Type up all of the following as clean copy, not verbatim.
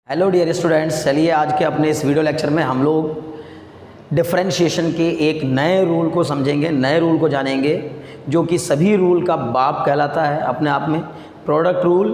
Hello dear students, चलिए आज के अपने इस वीडियो लेक्चर में हम लोग डिफरेंशिएशन के एक नए रूल को समझेंगे, नए रूल को जानेंगे जो कि सभी रूल का बाप कहलाता है अपने आप में। प्रोडक्ट रूल,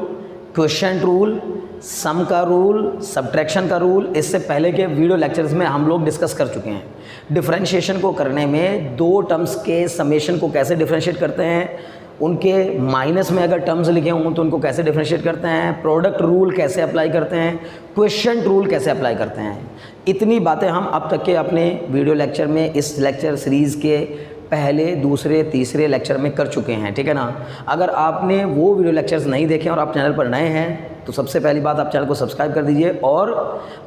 क्वोशिएंट रूल, सम का रूल, सब्ट्रैक्शन का रूल, इससे पहले के वीडियो लेक्चर्स में हम लोग डिस्कस कर चुके हैं। डिफरेंशिएशन को करने में दो टर्म्स के समेशन को कैसे डिफरेंशिएट करते हैं, उनके माइनस में अगर टर्म्स लिखे हों तो उनको कैसे डिफरेंशिएट करते हैं, प्रोडक्ट रूल कैसे अप्लाई करते हैं, क्वोशिएंट रूल कैसे अप्लाई करते हैं। इतनी बातें हम अब तक के अपने वीडियो लेक्चर में, इस लेक्चर सीरीज़ के पहले, दूसरे, तीसरे लेक्चर में कर चुके हैं, ठीक है ना। अगर आपने वो वीडियो लेक्चर्स नहीं देखे और आप चैनल पर नए हैं तो सबसे पहली बात, आप चैनल को सब्सक्राइब कर दीजिए और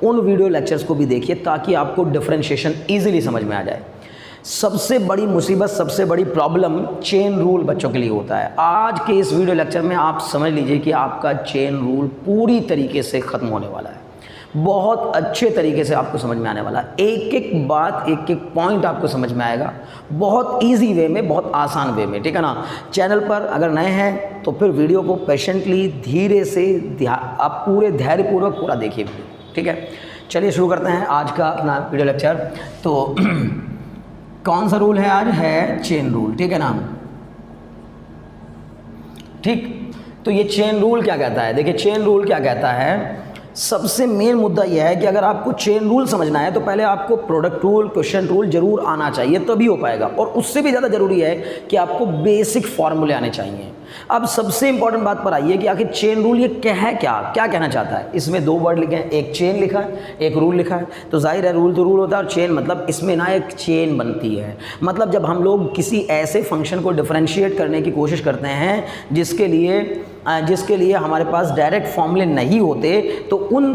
उन वीडियो लेक्चर्स को भी देखिए ताकि आपको डिफरेंशिएशन ईजिली समझ में आ जाए। सबसे बड़ी मुसीबत, सबसे बड़ी प्रॉब्लम चेन रूल बच्चों के लिए होता है। आज के इस वीडियो लेक्चर में आप समझ लीजिए कि आपका चेन रूल पूरी तरीके से ख़त्म होने वाला है। बहुत अच्छे तरीके से आपको समझ में आने वाला है। एक एक बात, एक एक पॉइंट आपको समझ में आएगा, बहुत इजी वे में, बहुत आसान वे में, ठीक है ना। चैनल पर अगर नए हैं तो फिर वीडियो को पेशेंटली, धीरे से आप पूरे धैर्यपूर्वक पूरा देखिए वीडियो, ठीक है। चलिए शुरू करते हैं आज का अपना वीडियो लेक्चर। तो कौन सा रूल है आज? है चेन रूल, ठीक है ना। ठीक, तो ये चेन रूल क्या कहता है? देखिए चेन रूल क्या कहता है, सबसे मेन मुद्दा यह है कि अगर आपको चेन रूल समझना है तो पहले आपको प्रोडक्ट रूल, क्वोशिएंट रूल जरूर आना चाहिए, तभी हो पाएगा। और उससे भी ज़्यादा ज़रूरी है कि आपको बेसिक फॉर्मूले आने चाहिए। अब सबसे इंपॉर्टेंट बात पर आइए कि आखिर चेन रूल ये क्या कहना चाहता है। इसमें दो वर्ड लिखे हैं, एक चेन लिखा है, एक रूल लिखा है। तो जाहिर है रूल तो रूल होता है और चेन मतलब इसमें ना एक चेन बनती है। मतलब जब हम लोग किसी ऐसे फंक्शन को डिफरेंशिएट करने की कोशिश करते हैं जिसके लिए हमारे पास डायरेक्ट फॉर्मूले नहीं होते, तो उन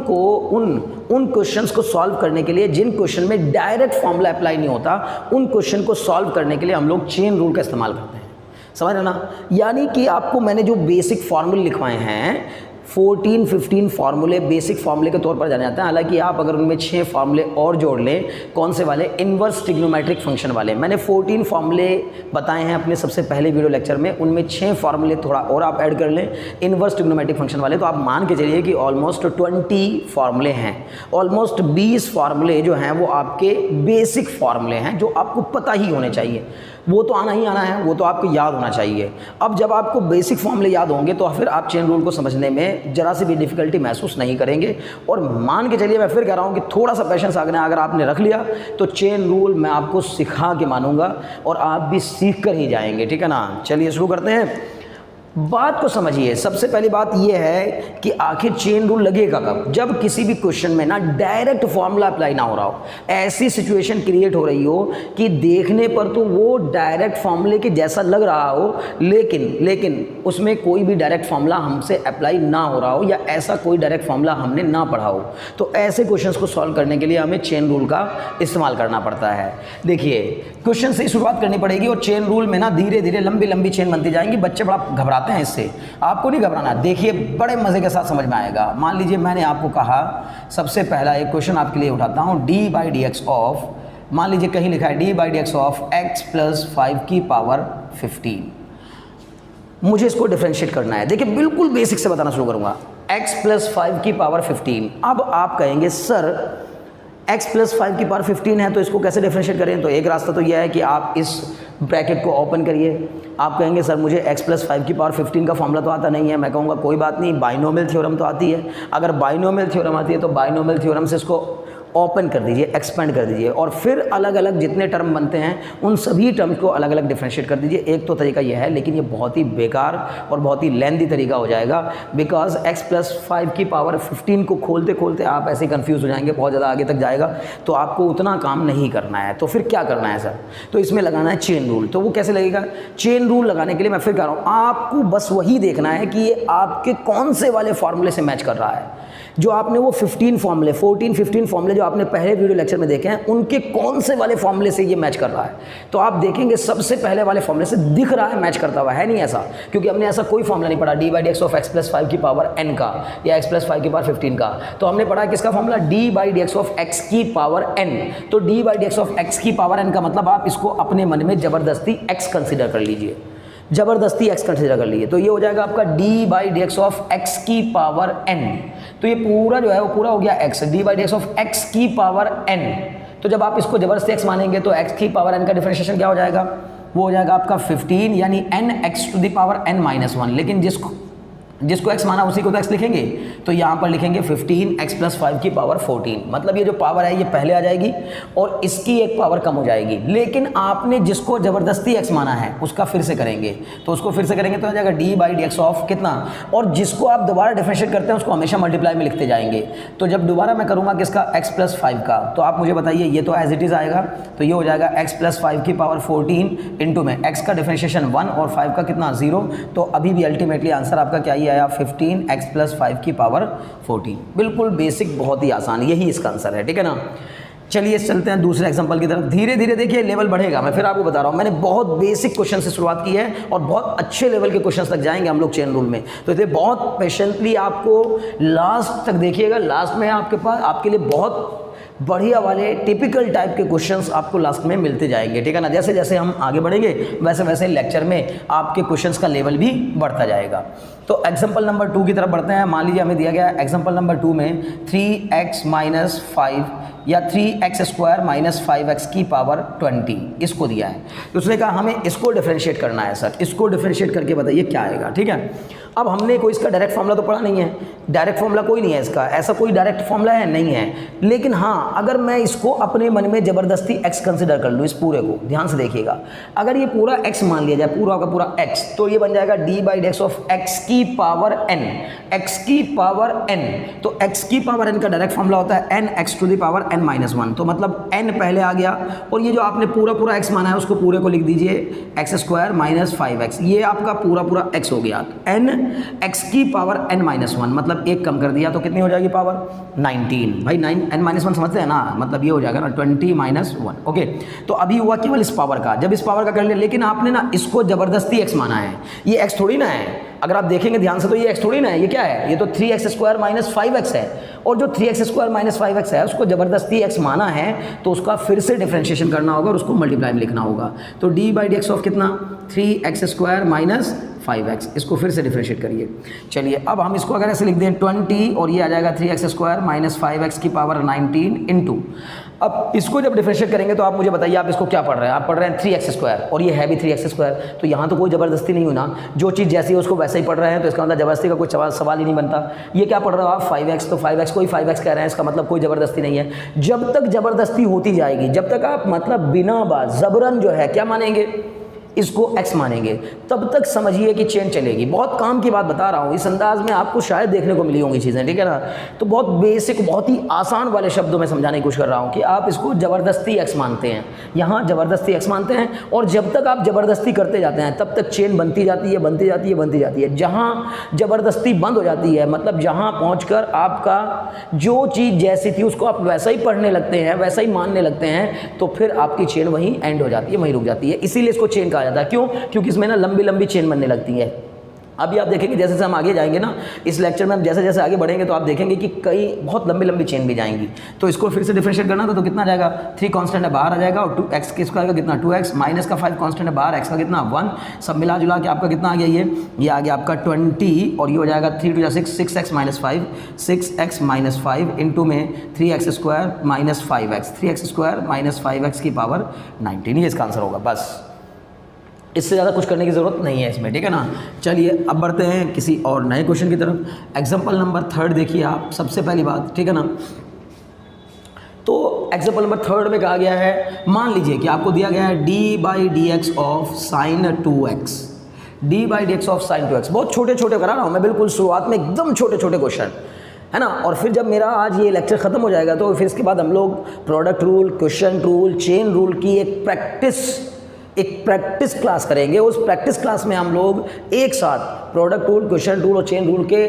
क्वेश्चंस को सॉल्व करने के लिए, जिन क्वेश्चन में डायरेक्ट फॉर्मूला अप्लाई नहीं होता, उन क्वेश्चन को सॉल्व करने के लिए हम लोग चेन रूल का इस्तेमाल करते हैं। समझ रहे ना। यानी कि आपको मैंने जो बेसिक फार्मूले लिखवाए हैं, 14-15 फार्मूले बेसिक फार्मूले के तौर पर जाने जाते हैं। हालांकि आप अगर उनमें 6 फार्मूले और जोड़ लें, कौन से वाले? इन्वर्स ट्रिग्नोमेट्रिक फंक्शन वाले। मैंने 14 फार्मूले बताए हैं अपने सबसे पहले वीडियो लेक्चर में, उनमें 6 फार्मूले थोड़ा और आप ऐड कर लें इन्वर्स ट्रिग्नोमेट्रिक फंक्शन वाले, तो आप मान के चलिए कि ऑलमोस्ट 20 फार्मूले हैं। ऑलमोस्ट 20 फार्मूले जो हैं वो आपके बेसिक फार्मूले हैं जो आपको पता ही होने चाहिए। वो तो आना ही आना है, वो तो आपको याद होना चाहिए। अब जब आपको बेसिक फॉर्मूले याद होंगे तो फिर आप चेन रूल को समझने में ज़रा सी भी डिफ़िकल्टी महसूस नहीं करेंगे। और मान के चलिए, मैं फिर कह रहा हूँ कि थोड़ा सा पेशेंस अगर आपने रख लिया तो चेन रूल मैं आपको सिखा के मानूंगा और आप भी सीख कर ही जाएंगे, ठीक है ना। चलिए शुरू करते हैं। बात को समझिए। सबसे पहली बात यह है कि आखिर चेन रूल लगेगा कब? जब किसी भी क्वेश्चन में ना डायरेक्ट फॉर्मूला अप्लाई ना हो रहा हो, ऐसी सिचुएशन क्रिएट हो रही हो कि देखने पर तो वो डायरेक्ट फॉर्मूले के जैसा लग रहा हो, लेकिन उसमें कोई भी डायरेक्ट फॉर्मूला हमसे अप्लाई ना हो रहा हो या ऐसा कोई डायरेक्ट फॉर्मूला हमने ना पढ़ा हो, तो ऐसे क्वेश्चंस को सॉल्व करने के लिए हमें चेन रूल का इस्तेमाल करना पड़ता है। देखिए क्वेश्चन से शुरुआत करनी पड़ेगी और चेन रूल में ना धीरे धीरे लंबी चेन बनती जाएंगी। बच्चे बड़ा घबराते हैं इससे, आपको नहीं घबराना। देखिए बड़े मजे के साथ समझ में आएगा। मान लीजिए मैंने आपको कहा, सबसे पहला एक क्वेश्चन आपके लिए उठाता हूं, d/dx ऑफ, मान लीजिए कहीं लिखा है d/dx ऑफ x + 5 की पावर 15। मुझे इसको डिफरेंशिएट करना है। देखिए बिल्कुल बेसिक से बताना शुरू करूंगा, x + 5 की पावर 15। अब आप कहेंगे सर x + 5 की पावर 15 है तो इसको कैसे डिफरेंशिएट करें? तो एक रास्ता तो यह है कि आप इस ब्रैकेट को ओपन करिए। आप कहेंगे सर मुझे x + 5 की पावर 15 का फॉर्मूला तो आता नहीं है। मैं कहूँगा कोई बात नहीं, बाइनोमियल थ्योरम तो आती है। अगर बाइनोमियल थ्योरम आती है तो बाइनोमियल थ्योरम से इसको ओपन कर दीजिए, एक्सपेंड कर दीजिए और फिर अलग अलग जितने टर्म बनते हैं उन सभी टर्म्स को अलग अलग डिफरेंशिएट कर दीजिए। एक तो तरीका यह है, लेकिन ये बहुत ही बेकार और बहुत ही लेंथी तरीका हो जाएगा, बिकॉज x + 5 की पावर 15 को खोलते खोलते आप ऐसे कंफ्यूज हो जाएंगे, बहुत ज़्यादा आगे तक जाएगा, तो आपको उतना काम नहीं करना है। तो फिर क्या करना है सर? तो इसमें लगाना है चेन रूल। तो वो कैसे लगेगा? चेन रूल लगाने के लिए मैं फिर कह रहा हूँ, आपको बस वही देखना है कि ये आपके कौन से वाले फॉर्मूले से मैच कर रहा है। जो आपने वो 14 15 फॉर्मूले जो आपने पहले वीडियो लेक्चर में देखे हैं, उनके कौन से वाले फॉर्मूले से ये मैच कर रहा है। तो आप देखेंगे सबसे पहले वाले फॉर्मूले से दिख रहा है मैच करता हुआ, है नहीं ऐसा? क्योंकि हमने ऐसा कोई फॉर्मूला नहीं पढ़ा d/dx ऑफ x + 5 की पावर n का या x + 5 की पावर 15 का। तो हमने पढ़ा किसका फॉर्मूला? d/dx ऑफ x की पावर n। तो d/dx ऑफ x की पावर n का मतलब आप इसको अपने मन में ज़बरदस्ती x कंसिडर कर लीजिए। ज़बरदस्ती x कंसिडर कर लिए, तो ये हो जाएगा आपका d/dx ऑफ x की पावर n। तो ये पूरा जो है वो पूरा हो गया x, d/dx ऑफ x की पावर n। तो जब आप इसको ज़बरदस्ती x मानेंगे तो x की पावर n का डिफरेंशिएशन क्या हो जाएगा, वो हो जाएगा आपका 15 यानी nx to the power n-1। लेकिन जिसको x माना उसी को तो x लिखेंगे, तो यहाँ पर लिखेंगे 15x + 5 की पावर 14। मतलब ये जो पावर है ये पहले आ जाएगी और इसकी एक पावर कम हो जाएगी। लेकिन आपने जिसको ज़बरदस्ती x माना है उसका फिर से करेंगे, तो उसको फिर से करेंगे तो आ जाएगा d/dx ऑफ कितना, और जिसको आप दोबारा डिफरेंशिएट करते हैं उसको हमेशा मल्टीप्लाई में लिखते जाएंगे। तो जब दोबारा मैं करूँगा किसका, x + 5 का, तो आप मुझे बताइए ये तो एज इट इज़ आएगा, तो ये हो जाएगा x + 5 की पावर 14 इंटू में x का डिफरेंशिएशन 1 और 5 का कितना 0। तो अभी भी अल्टीमेटली आंसर आपका क्या ही आया, 15x + 5 की पावर 14। बिल्कुल बेसिक, बहुत ही आसान, यही इसका आंसर है, ठीक है ना। चलिए चलते हैं दूसरे एग्जांपल की तरफ। धीरे धीरे देखिए लेवल बढ़ेगा, मैं फिर आपको बता रहा हूँ, मैंने बहुत बेसिक क्वेश्चन से शुरुआत की है और बहुत अच्छे लेवल के क्वेश्चंस तक जाएंगे हम लोग चेन रूल में। तो इसलिए बहुत पेशेंटली आपको लास्ट तक देखिएगा, लास्ट में आपके लिए बहुत बढ़िया वाले टिपिकल टाइप के क्वेश्चंस आपको लास्ट में मिलते जाएंगे, ठीक है ना। जैसे जैसे हम आगे बढ़ेंगे वैसे वैसे लेक्चर में आपके क्वेश्चंस का लेवल भी बढ़ता जाएगा। तो एग्जांपल नंबर 2 की तरफ बढ़ते हैं। मान लीजिए हमें दिया गया है एग्जांपल नंबर 2 में 3x - 5 या 3x² - 5x की पावर 20 इसको दिया है। तो उसने कहा हमें इसको डिफरेंशिएट करना है सर, इसको डिफरेंशिएट करके बताइए क्या आएगा, ठीक है। अब हमने कोई इसका डायरेक्ट फॉर्मूला तो पढ़ा नहीं है, डायरेक्ट फॉर्मूला कोई नहीं है इसका, ऐसा कोई डायरेक्ट फॉर्मूला है नहीं है। लेकिन हाँ, अगर मैं इसको अपने मन में ज़बरदस्ती x कंसिडर कर लूँ, इस पूरे को ध्यान से देखिएगा, अगर ये पूरा x मान लिया जाए, पूरा का पूरा x, तो ये बन जाएगा d/dx ऑफ x की पावर n, x की पावर n। तो x की पावर n का डायरेक्ट फॉर्मूला होता है nx to the power n-1। तो मतलब n पहले आ गया और ये जो आपने पूरा x माना है उसको पूरे को लिख दीजिए x² - 5x, ये आपका पूरा x हो गया। n x की पावर n-1 मतलब एक कम कर दिया तो कितनी हो जाएगी पावर 19। भाई n-1 समझते हैं ना, मतलब ये हो जाएगा ना 20 - 1। ओके, तो अभी हुआ केवल इस पावर का, जब इस पावर का कर लिया, लेकिन आपने ना इसको ज़बरदस्ती x माना है, ये x थोड़ी ना है। अगर आप देखेंगे ध्यान से तो ये x थोड़ी ना है, ये क्या है, ये तो 3x² - 5x है। और जो 3x² - 5x है उसको ज़बरदस्ती x माना है तो उसका फिर से डिफरेंशिएशन करना होगा और उसको मल्टीप्लाई में लिखना होगा। तो d/dx ऑफ कितना 3x² - 5x, इसको फिर से डिफरेंशिएट करिए। चलिए अब हम इसको अगर ऐसे लिख दें 20 और ये आ जाएगा 3x² - 5x की पावर 19 इंटू, अब इसको जब डिफरेंशिएट करेंगे तो आप मुझे बताइए आप इसको क्या पढ़ रहे हैं, आप पढ़ रहे हैं 3x² और ये है भी 3x²। तो यहाँ तो कोई ज़बरदस्ती नहीं होना, जो चीज़ जैसी है उसको वैसे ही पढ़ रहे हैं, तो इसका मतलब ज़बरदस्ती का कोई सवाल ही नहीं बनता। ये क्या पढ़ रहे हो आप 5x, तो 5x को ही 5x कह रहे हैं, इसका मतलब कोई ज़बरदस्ती नहीं है। जब तक ज़बरदस्ती होती जाएगी, जब तक आप मतलब बिना बात ज़बरन जो है क्या मानेंगे, इसको x मानेंगे, तब तक समझिए कि चेन चलेगी। बहुत काम की बात बता रहा हूँ, इस अंदाज में आपको शायद देखने को मिली होंगी चीज़ें, ठीक है ना। तो बहुत बेसिक, बहुत ही आसान वाले शब्दों में समझाने की कोशिश कर रहा हूँ कि आप इसको ज़बरदस्ती x मानते हैं, यहाँ ज़बरदस्ती x मानते हैं, और जब तक आप ज़बरदस्ती करते जाते हैं तब तक चेन बनती जाती है, बनती जाती है, बनती जाती है। जहाँ ज़बरदस्ती बंद हो जाती है, मतलब जहाँ पहुँचकर आपका जो चीज़ जैसी थी उसको आप वैसा ही पढ़ने लगते हैं, वैसा ही मानने लगते हैं, तो फिर आपकी चेन वहीं एंड हो जाती है, वहीं रुक जाती है। इसीलिए इसको चेन कहा जाता है। क्यों? क्योंकि इसमें ना लंबी लंबी चेन बनने लगती है। अभी आप देखेंगे जैसे जैसे हम आगे जाएंगे ना इस लेक्चर में, हम जैसे जैसे आगे बढ़ेंगे तो आप देखेंगे कि कई बहुत लंबी लंबी चेन भी जाएंगी। तो इसको फिर से डिफरेंशिएट करना था तो कितना जाएगा, 3 कांस्टेंट है बाहर आ जाएगा, और 2x के स्क्वायर का कितना 2x, माइनस का 5 कांस्टेंट है बाहर, x का कितना 1, सब मिला जुला के आपका कितना आ गया, ये आ गया आपका 20, और ये हो जाएगा 3 × 6 6x - 5, 6x - 5 इंटू में 3x² - 5x, 3x² - 5x की पावर 19, ये इसका आंसर होगा। बस इससे ज़्यादा कुछ करने की ज़रूरत नहीं है इसमें, ठीक है ना। चलिए अब बढ़ते हैं किसी और नए क्वेश्चन की तरफ। एग्जाम्पल नंबर 3 देखिए आप, सबसे पहली बात, ठीक है ना। तो एग्जाम्पल नंबर 3 में कहा गया है, मान लीजिए कि आपको दिया गया है d/dx of sin 2x, d/dx of sin 2x। बहुत छोटे छोटे करा रहा हूँ मैं, बिल्कुल शुरुआत में एकदम छोटे छोटे क्वेश्चन है ना। और फिर जब मेरा आज ये लेक्चर ख़त्म हो जाएगा तो फिर इसके बाद हम लोग product rule, question rule, chain rule की एक प्रैक्टिस क्लास करेंगे। उस प्रैक्टिस क्लास में हम लोग एक साथ प्रोडक्ट रूल, क्वेश्चन रूल और चेन रूल के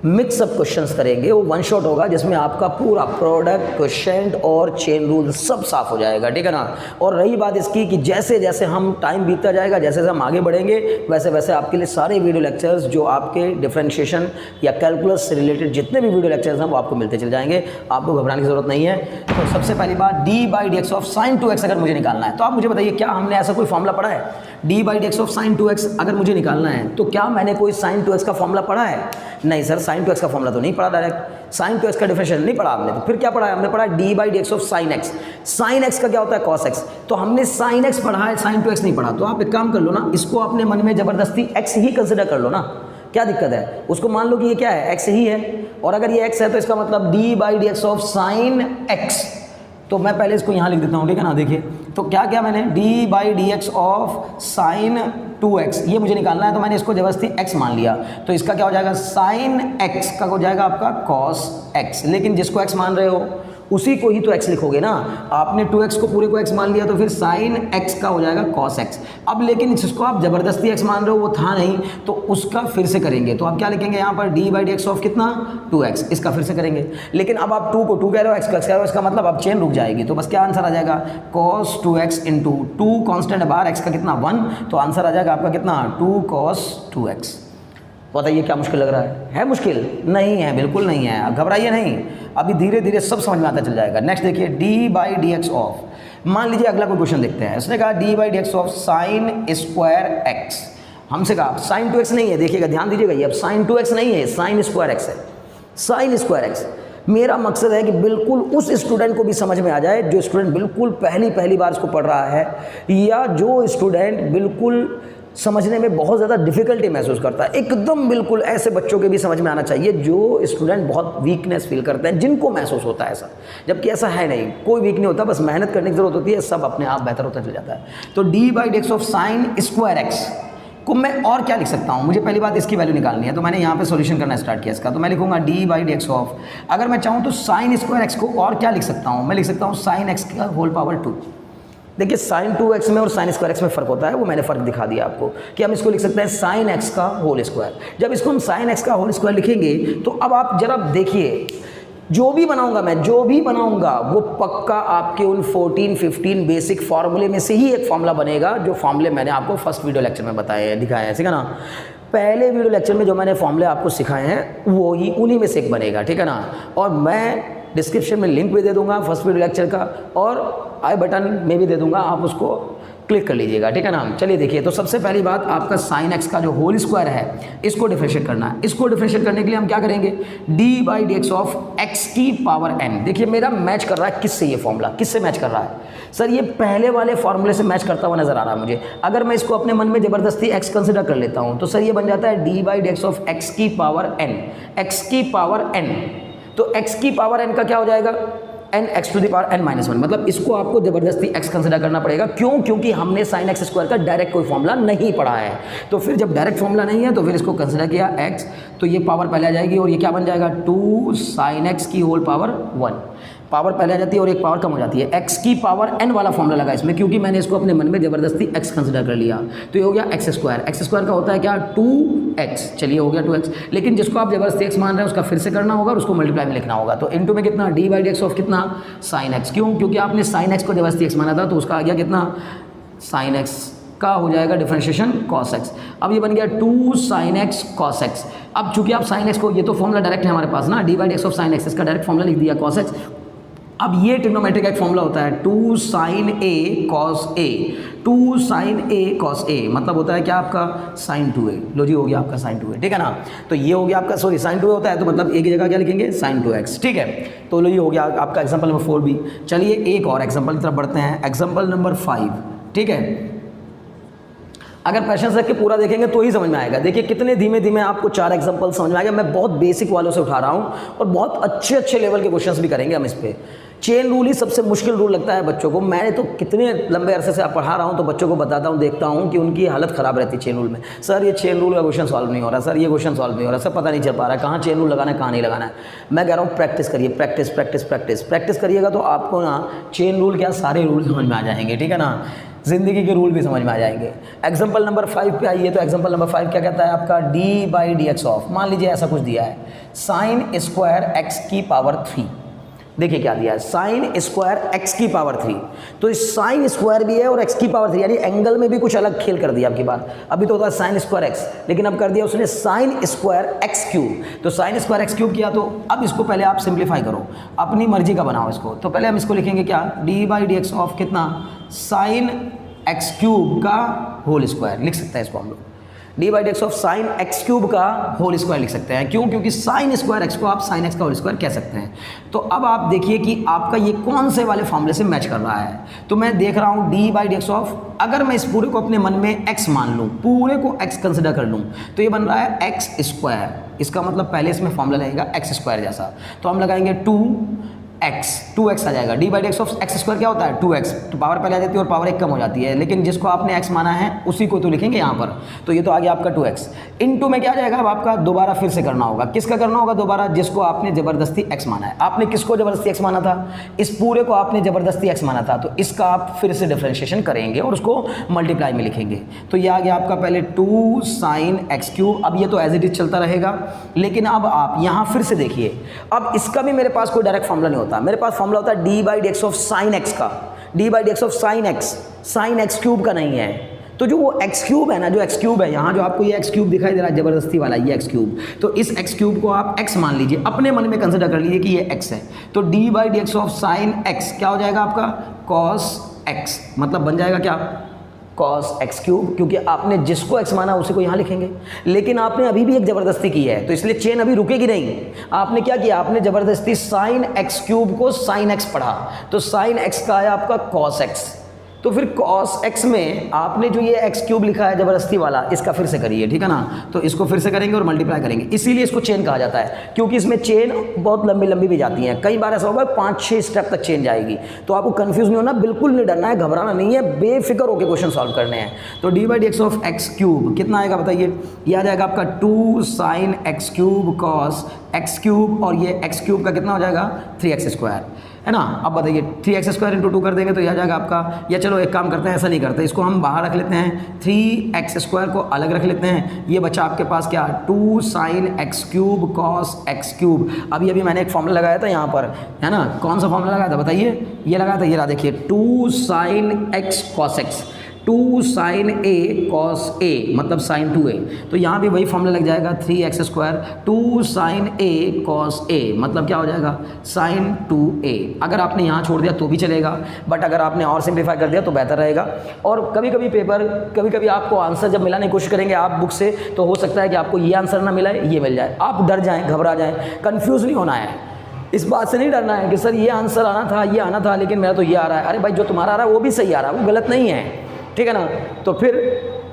मिक्सअप क्वेश्चंस करेंगे, वो वन शॉट होगा जिसमें आपका पूरा प्रोडक्ट, क्वेश्चन और चेन रूल सब साफ हो जाएगा, ठीक है ना। और रही बात इसकी कि जैसे जैसे हम टाइम बीतता जाएगा, जैसे जैसे हम आगे बढ़ेंगे, वैसे वैसे आपके लिए सारे वीडियो लेक्चर्स जो आपके डिफरेंशिएशन या कैलकुलस से रिलेटेड जितने भी वीडियो लेक्चर्स हैं वो आपको मिलते चले जाएंगे, आपको घबराने की जरूरत नहीं है। तो सबसे पहली बात, d/dx ऑफ sin 2x अगर मुझे निकालना है तो आप मुझे बताइए, क्या हमने ऐसा कोई फॉर्मूला पढ़ा है? d/dx ऑफ sin 2x अगर मुझे निकालना है तो क्या मैंने कोई sin 2x का फॉर्मूला पढ़ा है? नहीं सर, sin 2x का फॉर्मूला तो नहीं पढ़ा डायरेक्ट, sin 2x का डिफरेंशियल नहीं पढ़ा आपने, तो फिर क्या पढ़ा है? हमने पढ़ा d/dx of sin x। sin x का क्या होता है? cos x। तो हमने sin x पढ़ा है, sin 2x नहीं पढ़ा। तो आप एक काम कर लो ना, इसको अपने मन में जबरदस्ती x ही कंसिडर कर लो ना, क्या दिक्कत है? उसको मान लो कि ये क्या है, x ही है, और अगर ये x है तो इसका मतलब d/dx ऑफ sin x। तो मैं पहले इसको यहाँ लिख देता हूँ, ठीक है ना। देखिए तो क्या क्या मैंने d/dx ऑफ sin 2x ये मुझे निकालना है, तो मैंने इसको जबरदस्ती x मान लिया, तो इसका क्या हो जाएगा? sin x का हो जाएगा आपका cos x। लेकिन जिसको x मान रहे हो उसी को ही तो x लिखोगे ना। आपने 2x को पूरे को x मान लिया तो फिर sin x का हो जाएगा cos x। अब लेकिन जिसको आप ज़बरदस्ती x मान रहे हो वो था नहीं, तो उसका फिर से करेंगे। तो आप क्या लिखेंगे यहाँ पर? d/dx ऑफ कितना? 2x। इसका फिर से करेंगे, लेकिन अब आप 2 को 2 कह रहे हो, x को x कह रहे हो, इसका मतलब अब चेन रुक जाएगी। तो बस क्या आंसर आ जाएगा? cos 2x इंटू 2 कॉन्स्टेंट है बाहर, x का कितना? 1, तो आंसर आ जाएगा आपका कितना? 2 cos 2x। बताइए क्या मुश्किल लग रहा है? है मुश्किल? नहीं है, बिल्कुल नहीं है। घबराइए नहीं, अभी धीरे धीरे सब समझ में आता चल जाएगा। नेक्स्ट देखिए, d/dx ऑफ, मान लीजिए अगला कोई क्वेश्चन देखते हैं। उसने कहा d/dx of sin square x। हमसे कहा sin 2x नहीं है, देखिएगा ध्यान दीजिएगा, ये अब sin 2x नहीं है, sin स्क्वायर x है। sin स्क्वायर x मेरा मकसद है कि बिल्कुल उस स्टूडेंट को भी समझ में आ जाए जो स्टूडेंट बिल्कुल पहली बार इसको पढ़ रहा है, या जो स्टूडेंट बिल्कुल समझने में बहुत ज़्यादा डिफ़िकल्टी महसूस करता है। एकदम बिल्कुल ऐसे बच्चों के भी समझ में आना चाहिए जो स्टूडेंट बहुत वीकनेस फील करते हैं, जिनको महसूस होता है ऐसा, जबकि ऐसा है नहीं, कोई वीक नहीं होता, बस मेहनत करने की ज़रूरत होती है, सब अपने आप बेहतर होता चल जाता है। तो d/dx of sin square x को मैं और क्या लिख सकता हूँ? मुझे पहली बात इसकी वैल्यू निकालनी है, तो मैंने यहाँ पे सॉल्यूशन करना स्टार्ट किया इसका। तो मैं लिखूंगा d/dx ऑफ, अगर मैं चाहूँ तो sin स्क्वायर x को और क्या लिख सकता हूँ? मैं लिख सकता हूँ sin x का होल पावर 2। देखिए sin 2x में और sin स्क्वायर x में फ़र्क होता है, वो मैंने फ़र्क दिखा दिया आपको कि हम इसको लिख सकते हैं sin x का होल स्क्वायर। जब इसको हम sin x का होल स्क्वायर लिखेंगे तो अब आप जरा देखिए, जो भी बनाऊंगा वो पक्का आपके उन 14-15 बेसिक फार्मूले में से ही एक फार्मूला बनेगा, जो फार्मूले मैंने आपको फर्स्ट वीडियो लेक्चर में बताए हैं, दिखाया है, ठीक है ना। पहले वीडियो लेक्चर में जो मैंने फार्मूले आपको सिखाए हैं वो ही उन्हीं में से एक बनेगा, ठीक है ना। और मैं डिस्क्रिप्शन में लिंक भी दे दूंगा फर्स्ट वीडियो लेक्चर का, और आई बटन में भी दे दूंगा, आप उसको क्लिक कर लीजिएगा, ठीक है ना। चलिए देखिए, तो सबसे पहली बात आपका sin x का जो होल स्क्वायर है इसको डिफरेंशिएट करना है। इसको डिफरेंशिएट करने के लिए हम क्या करेंगे? d/dx ऑफ x की पावर n। देखिए मेरा मैच कर रहा है किससे? ये फॉर्मूला किससे मैच कर रहा है? सर ये पहले वाले फॉर्मूले से मैच करता हुआ नजर आ रहा है मुझे। अगर मैं इसको अपने मन में ज़बरदस्ती x कंसिडर कर लेता हूँ तो सर ये बन जाता है d/dx ऑफ x की पावर n, x की पावर n। तो x की पावर n का क्या हो जाएगा? n x to the power n minus 1। मतलब इसको आपको जबरदस्ती x कंसिडर करना पड़ेगा। क्यों? क्योंकि हमने sin x स्क्वायर का डायरेक्ट कोई फॉर्मूला नहीं पढ़ा है। तो फिर जब डायरेक्ट फॉर्मूला नहीं है तो फिर इसको कंसिडर किया x, तो ये पावर पहले आ जाएगी और ये क्या बन जाएगा? 2 sin x की होल पावर 1। पावर पहले आ जाती है और एक पावर कम हो जाती है। x की पावर n वाला फॉर्मूला लगा इसमें, क्योंकि मैंने इसको अपने मन में ज़बरदस्ती x कंसिडर कर लिया। तो ये हो गया x स्क्वायर। x स्क्वायर का होता है क्या? 2x। चलिए हो गया 2x, लेकिन जिसको आप ज़बरदस्ती x मान रहे हैं उसका फिर से करना होगा और उसको मल्टीप्लाई में लिखना होगा। तो इनटू में कितना? d/dx ऑफ कितना? sin x। क्यों? क्योंकि आपने sin x को ज़बरदस्ती x माना था, तो उसका आ गया कितना? sin x का हो जाएगा डिफरेंशिएशन cos x। अब ये बन गया 2 sin x cos x। अब चूंकि आप sin x को, ये तो फॉर्मूला डायरेक्ट है हमारे पास ना, d/dx ऑफ sin x, इसका डायरेक्ट फॉर्मूला लिख दिया cos x। अब ये ट्रिग्नोमेट्री का एक फॉर्मूला होता है 2 sin a cos a। 2 sin a cos a मतलब होता है क्या? आपका sin 2a। लो जी, हो गया आपका sin 2a, ठीक है ना। तो ये हो गया आपका, सॉरी sin 2a होता है तो मतलब एक ही जगह क्या लिखेंगे? sin 2x, ठीक है। तो लो ये हो गया आपका एग्जाम्पल नंबर 4 भी। चलिए एक और एग्जाम्पल की तरफ बढ़ते हैं, एग्जाम्पल नंबर 5, ठीक है। अगर पैशन रख के पूरा देखेंगे तो ही समझ में आएगा। देखिए कितने धीमे धीमे आपको 4 एग्जाम्पल समझ में आएगा। मैं बहुत बेसिक वालों से उठा रहा हूँ और बहुत अच्छे लेवल के क्वेश्चंस भी करेंगे हम इस पे। चेन रूल ही सबसे मुश्किल रूल लगता है बच्चों को। मैंने तो कितने लंबे अरसे से पढ़ा रहा हूँ तो बच्चों को बताता हूँ, देखता हूँ कि उनकी हालत ख़राब रहती है चेन रूल में। सर ये चेन रूल का क्वेश्चन सॉल्व नहीं हो रहा, सर ये क्वेश्चन सॉल्व नहीं हो रहा, सर पता नहीं चल पा रहा है कहाँ चेन रूल लगाना है कहाँ नहीं लगाना है। मैं कह रहा हूँ प्रैक्टिस करिए, प्रैक्टिस करिएगा तो आपको ना चेन रूल क्या सारे रूल समझ में आ जाएंगे, ठीक है ना। ज़िंदगी के रूल भी समझ में आ जाएंगे। एग्जाम्पल नंबर 5 पे आइए। तो एग्जाम्पल नंबर 5 क्या कहता है आपका, d/dx ऑफ, मान लीजिए ऐसा कुछ दिया है, साइन स्क्वायर x की पावर 3। देखिए क्या दिया है, साइन स्क्वायर x की पावर 3। तो इस साइन स्क्वायर भी है और x की पावर 3, यानी एंगल में भी कुछ अलग खेल कर दिया आपकी बात। अभी तो होता है साइन स्क्वायर x, लेकिन अब कर दिया उसने साइन स्क्वायर x क्यूब। तो साइन स्क्वायर x क्यूब किया, तो अब इसको पहले आप सिंप्लीफाई करो, अपनी मर्जी का बनाओ इसको। तो पहले हम इसको लिखेंगे क्या, d/dx ऑफ कितना, साइन x क्यूब का होल स्क्वायर लिख सकते हैं इसको हम लोग, d/dx of sine x cube का होल स्क्वायर लिख सकते हैं। क्यों, क्योंकि साइन स्क्वायर x को आप साइन x का होल स्क्वायर कह सकते हैं। तो अब आप देखिए कि आपका ये कौन से वाले फॉर्मूले से मैच कर रहा है। तो मैं देख रहा हूँ d/dx ऑफ, अगर मैं इस पूरे को अपने मन में x मान लूँ, पूरे को x कंसिडर कर लूँ, तो ये बन रहा है x स्क्वायर। इसका मतलब पहले इसमें फॉर्मूला लगेगा x स्क्वायर जैसा, तो हम लगाएंगे 2x आ जाएगा। d/dx ऑफ x स्क्वायर क्या होता है, 2x। तो पावर पहले आ जाती है और पावर 1 कम हो जाती है, लेकिन जिसको आपने x माना है उसी को तो लिखेंगे यहाँ पर। तो ये तो आ गया आपका 2x। इनटू में क्या आ जाएगा, अब आपका दोबारा फिर से करना होगा। किसका करना होगा दोबारा, जिसको आपने ज़बरदस्ती x माना है। आपने किसको ज़बरदस्ती x माना था, इस पूरे को आपने ज़बरदस्ती x माना था, तो इसका आप फिर से डिफ्रेंशिएशन करेंगे और उसको मल्टीप्लाई में लिखेंगे। तो ये आ गया आपका पहले 2 साइन x क्यूब। अब ये तो एज इट इज चलता रहेगा, लेकिन अब आप यहाँ फिर से देखिए, अब इसका भी मेरे पास कोई डायरेक्ट फॉर्मूला नहीं होता। मेरे पास फॉर्मूला होता है d/dx ऑफ साइन x का, d/dx of sine x cube का नहीं है। तो जो वो x क्यूब है ना, जो x क्यूब है यहाँ, जो आपको ये x क्यूब दिखाई दे रहा है ज़बरदस्ती वाला, ये x क्यूब, तो इस x क्यूब को आप x मान लीजिए, अपने मन में कंसिडर कर लीजिए कि ये x है। तो d/dx ऑफ साइन x क्या हो जाएगा आपका, cos x, मतलब बन जाएगा क्या, cos x क्यूब, क्योंकि आपने जिसको x माना उसी को यहाँ लिखेंगे। लेकिन आपने अभी भी एक ज़बरदस्ती की है, तो इसलिए चेन अभी रुकेगी नहीं। आपने क्या किया, आपने ज़बरदस्ती साइन x क्यूब को साइन x पढ़ा, तो साइन x का आया आपका cos x। तो फिर cos x में आपने जो ये x क्यूब लिखा है ज़बरदस्ती वाला, इसका फिर से करिए, ठीक है ना। तो इसको फिर से करेंगे और मल्टीप्लाई करेंगे, इसीलिए इसको चेन कहा जाता है, क्योंकि इसमें चेन बहुत लंबी लंबी भी जाती हैं। कई बार ऐसा होगा 5-6 स्टेप तक चेन जाएगी। तो आपको कंफ्यूज नहीं होना, बिल्कुल नहीं डरना है, घबराना नहीं है, बेफिक्र होकर क्वेश्चन सॉल्व करने हैं। तो d/dx ऑफ x क्यूब कितना आएगा बताइए, ये आ जाएगा आपका 2 sine x cube cos x cube, और ये x क्यूब का कितना हो जाएगा 3x स्क्वायर, है ना। अब बताइए 3x स्क्वायर इंटू 2 कर देंगे तो यह आ जाएगा आपका, या चलो एक काम करते हैं, ऐसा नहीं करते, इसको हम बाहर रख लेते हैं, 3x स्क्वायर को अलग रख लेते हैं। ये बचा आपके पास क्या, 2 sine x cube cos x cube. अभी मैंने एक फॉर्मूला लगाया था यहाँ पर, है ना। कौन सा फॉर्मूला लगाया था बताइए, ये लगाया था, ये रहा देखिए, 2 sine x cos x, 2 sign a cos a, मतलब साइन 2a। तो यहाँ भी वही फॉर्मूला लग जाएगा, 3x square 2 sign a cos a, मतलब क्या हो जाएगा, साइन 2a। अगर आपने यहाँ छोड़ दिया तो भी चलेगा, बट अगर आपने और सिंप्लीफाई कर दिया तो बेहतर रहेगा। और कभी कभी आपको आंसर जब मिलाने की कोशिश करेंगे आप बुक से, तो हो सकता है कि आपको ये आंसर ना मिला है, ये मिल जाए। आप डर जाएँ, घबरा जाएँ, कन्फ्यूज़ नहीं होना है। इस बात से नहीं डरना है कि सर ये आंसर आना था, ये आना था, लेकिन मेरा तो ये आ रहा है। अरे भाई, जो तुम्हारा आ रहा है वो भी सही आ रहा है, वो गलत नहीं है, ठीक है ना। तो फिर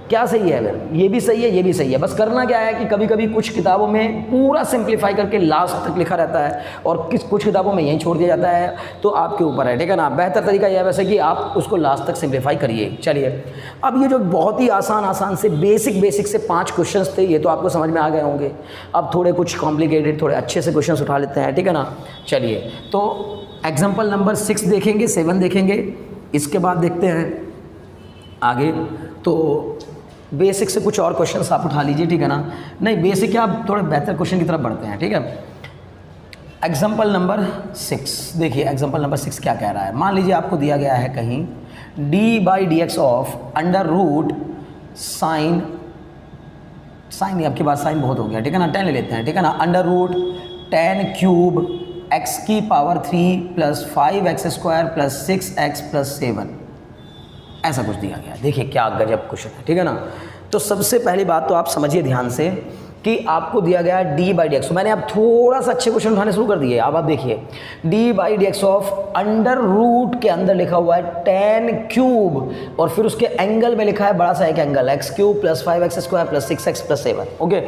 क्या सही है, फिर ये भी सही है, ये भी सही है। बस करना क्या है कि कभी कभी कुछ किताबों में पूरा सिंप्लीफाई करके लास्ट तक लिखा रहता है, और कुछ किताबों में यहीं छोड़ दिया जाता है, तो आपके ऊपर है, ठीक है ना। बेहतर तरीका यह है वैसे कि आप उसको लास्ट तक सिंप्लीफाई करिए। चलिए, अब ये जो बहुत ही आसान से बेसिक से 5 क्वेश्चंस थे, ये तो आपको समझ में आ गए होंगे। अब थोड़े कुछ कॉम्प्लिकेटेड, थोड़े अच्छे से क्वेश्चंस उठा लेते हैं, ठीक है ना। चलिए, तो एग्जाम्पल नंबर 6 देखेंगे, 7 देखेंगे, इसके बाद देखते हैं आगे। तो बेसिक से कुछ और क्वेश्चंस आप उठा लीजिए, ठीक है ना। नहीं, बेसिक क्या, आप थोड़े बेहतर क्वेश्चन की तरफ बढ़ते हैं, ठीक है। एग्जाम्पल नंबर 6 देखिए, एग्जाम्पल नंबर 6 क्या कह रहा है। मान लीजिए आपको दिया गया है कहीं d/dx of under root sine नहीं, आपके पास साइन बहुत हो गया, ठीक है ना, 10 ले लेते हैं, ठीक है ना। अंडर रूट 10 क्यूब x की power 3 plus 5x square plus 6x plus 7, ऐसा कुछ दिया गया। देखिए क्या गजब क्वेश्चन है, ठीक है ना। तो सबसे पहली बात तो आप समझिए ध्यान से कि आपको दिया गया है d/dx। मैंने अब थोड़ा सा अच्छे क्वेश्चन उठाने शुरू कर दिए। अब आप देखिए, d/dx ऑफ अंडर रूट के अंदर लिखा हुआ है 10 क्यूब, और फिर उसके एंगल में लिखा है बड़ा सा एक angle, x cube plus 5x square plus 6x plus 7। Okay,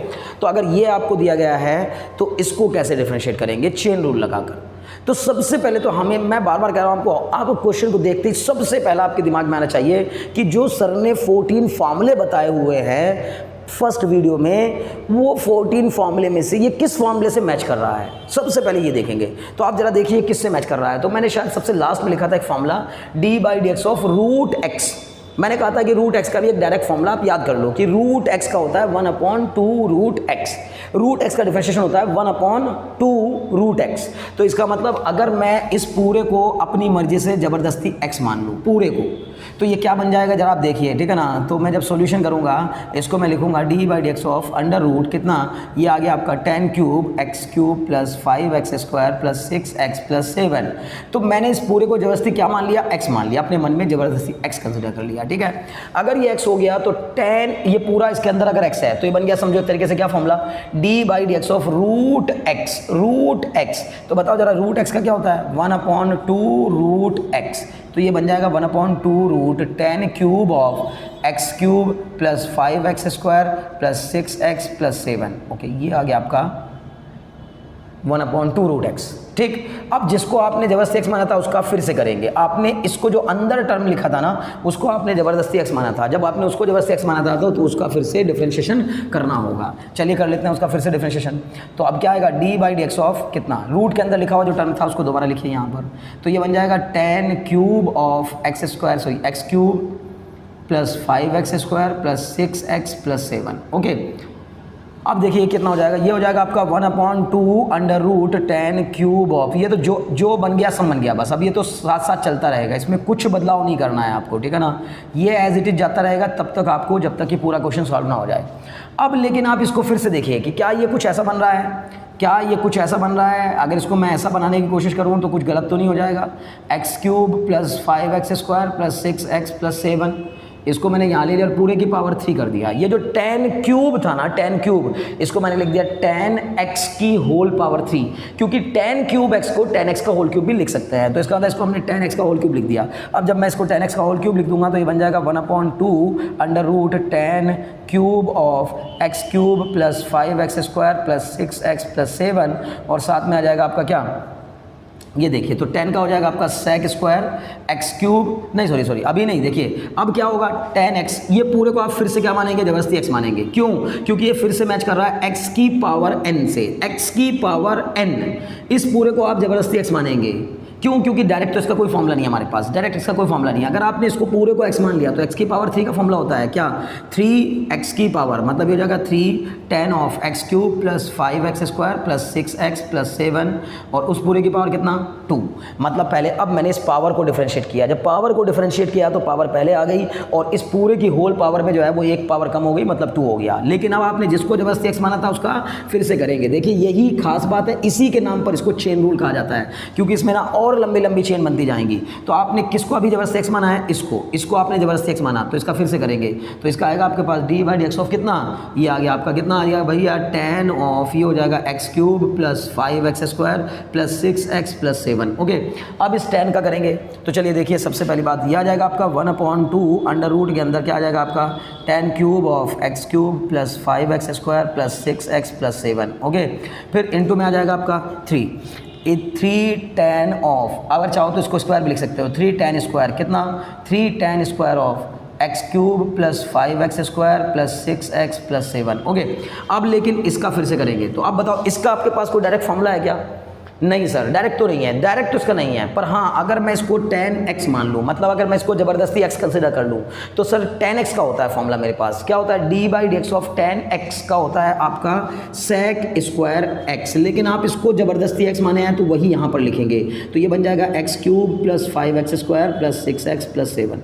तो अगर ये आपको दिया गया है तो इसको कैसे डिफरेंशिएट करेंगे, चेन रूल लगाकर। तो सबसे पहले तो हमें, मैं बार बार कह रहा हूँ आपको क्वेश्चन को देखते ही सबसे पहला आपके दिमाग में आना चाहिए कि जो सर ने 14 फॉर्मूले बताए हुए हैं फर्स्ट वीडियो में, वो 14 फॉर्मूले में से ये किस फॉर्मूले से मैच कर रहा है, सबसे पहले ये देखेंगे। तो आप जरा देखिए किससे मैच कर रहा है। तो मैंने शायद सबसे लास्ट में लिखा था एक formula, d/dx of root x, मैंने कहा था कि रूट एक्स का भी एक डायरेक्ट फॉर्मूला आप याद कर लो कि रूट एक्स का होता है 1/2 रूट एक्स। रूट एक्स का डिफरेंशिएशन होता है 1/2 रूट एक्स। तो इसका मतलब अगर मैं इस पूरे को अपनी मर्जी से ज़बरदस्ती एक्स मान लूँ पूरे को, तो ये क्या बन जाएगा जरा आप देखिए, ठीक है ना। तो मैं जब सॉल्यूशन करूँगा इसको मैं लिखूँगा d/dx ऑफ अंडर रूट कितना, ये आ गया आपका 10 cube x cube plus 5x square plus 6x plus 7। तो मैंने इस पूरे को ज़बरदस्ती क्या मान लिया, x मान लिया, अपने मन में ज़बरदस्ती x कंसिडर कर लिया, ठीक है। अगर ये x हो गया तो 10, ये पूरा इसके अंदर अगर x है तो ये बन गया, समझो एक तरीके से क्या formula, d/dx of root x। तो बताओ जरा रूट x का क्या होता है 1/2 रूट x। तो ये बन जाएगा 1/2 root 10 cube of X cube plus 5x square plus 6x plus 7। Okay, ये आ गया आपका 1/2 रूट x, ठीक। अब जिसको आपने ज़बरदस्ती x माना था उसका फिर से करेंगे। आपने इसको जो अंदर टर्म लिखा था ना उसको आपने ज़बरदस्ती x माना था। जब आपने उसको ज़बरदस्ती x माना था तो उसका फिर से डिफरेंशिएशन करना होगा। चलिए कर लेते हैं उसका फिर से डिफरेंशिएशन। तो अब क्या आएगा d/dx ऑफ कितना, रूट के अंदर लिखा हुआ जो टर्म था उसको दोबारा लिखिए यहाँ पर। तो ये बन जाएगा 10 cube of x cube plus 5x square plus 6x plus 7। Okay, अब देखिए कितना हो जाएगा, ये हो जाएगा आपका 1/2 अंडर रूट 10 क्यूब ऑफ, ये तो जो बन गया सब बन गया बस। अब ये तो साथ साथ चलता रहेगा, इसमें कुछ बदलाव नहीं करना है आपको, ठीक है ना। ये एज इट इज जाता रहेगा तब तक आपको, जब तक कि पूरा क्वेश्चन सॉल्व ना हो जाए। अब लेकिन आप इसको फिर से देखिए कि क्या ये कुछ ऐसा बन रहा है, क्या ये कुछ ऐसा बन रहा है। अगर इसको मैं ऐसा बनाने की कोशिश करूँ तो कुछ गलत तो नहीं हो जाएगा। X cube plus 5x square plus 6x plus 7, इसको मैंने यहाँ ले लिया और पूरे की पावर 3 कर दिया। ये जो 10 क्यूब था ना, 10 क्यूब, इसको मैंने लिख दिया 10x की होल पावर 3, क्योंकि 10 क्यूब x को 10x का होल क्यूब भी लिख सकते हैं। तो इसका मतलब इसको हमने 10x का होल क्यूब लिख दिया। अब जब मैं इसको 10x का होल क्यूब लिख दूंगा तो ये बन जाएगा 1/2 under root 10 cube of X cube plus 5x square plus 6x plus 7, और साथ में आ जाएगा आपका क्या, ये देखिए तो 10 का हो जाएगा आपका सेक स्क्वायर एक्स क्यूब, नहीं सॉरी अभी नहीं, देखिए अब क्या होगा 10x, ये पूरे को आप फिर से क्या मानेंगे, जबरदस्ती x मानेंगे। क्यों? क्योंकि ये फिर से मैच कर रहा है x की पावर n से, x की पावर n, इस पूरे को आप जबरदस्ती x मानेंगे। क्यों? क्योंकि डायरेक्ट तो इसका कोई फॉर्मूला नहीं है हमारे पास, डायरेक्ट इसका कोई फॉर्मूला नहीं है। अगर आपने इसको पूरे को x मान लिया तो x की पावर 3 का फॉर्मूला होता है क्या, 3x की पावर, मतलब ये हो जाएगा 3 10 of X cube plus 5x square plus 6x plus 7, और उस पूरे की पावर कितना 2। मतलब पहले, अब मैंने इस पावर को डिफरेंशिएट किया, जब पावर को डिफरेंशिएट किया तो पावर पहले आ गई और इस पूरे की होल पावर में जो है वो एक पावर कम हो गई, मतलब 2 हो गया। लेकिन अब आपने जिसको जबरदस्ती x माना था उसका फिर से करेंगे। देखिए यही खास बात है, इसी के नाम पर इसको चेन रूल कहा जाता है, क्योंकि इसमें ना और लंबी लंबी चेन बनती जाएंगी। तो आपने किसको अभी जबरदस्ती x माना है, इसको आपने जबरदस्ती x माना, तो इसका फिर से करेंगे। तो इसका आएगा आपके पास d/dx ऑफ कितना, ये आ गया आपका कितना आ गया भैया 10 ऑफ, ये हो जाएगा x cube plus 5x square plus 6x plus 7। Okay, अब इस 10 का करेंगे तो चलिए देखिए, सबसे पहली बात ये आ जाएगा आपका 1/2 अंडर रूट के अंदर क्या आ जाएगा आपका 10 cube of X cube plus 5x square plus 6x plus 7। Okay, फिर इनटू में आ जाएगा आपका 3 10 ऑफ, अगर चाहो तो इसको स्क्वायर भी लिख सकते हो, 3 10 स्क्वायर कितना 3 10 square of X cube plus 5x square plus 6x plus 7। Okay, अब लेकिन इसका फिर से करेंगे। तो अब बताओ इसका आपके पास कोई डायरेक्ट फॉर्मूला है क्या? नहीं सर, डायरेक्ट तो नहीं है, डायरेक्ट तो इसका नहीं है, पर हाँ अगर मैं इसको 10x मान लूँ, मतलब अगर मैं इसको ज़बरदस्ती x कंसिडर कर लूँ तो सर 10x का होता है फॉर्मूला मेरे पास, क्या होता है d/dx ऑफ 10x का होता है आपका सेक स्क्वायर x, लेकिन आप इसको ज़बरदस्ती x माने हैं तो वही यहाँ पर लिखेंगे। तो ये बन जाएगा x cube plus 5x square plus 6x plus 7।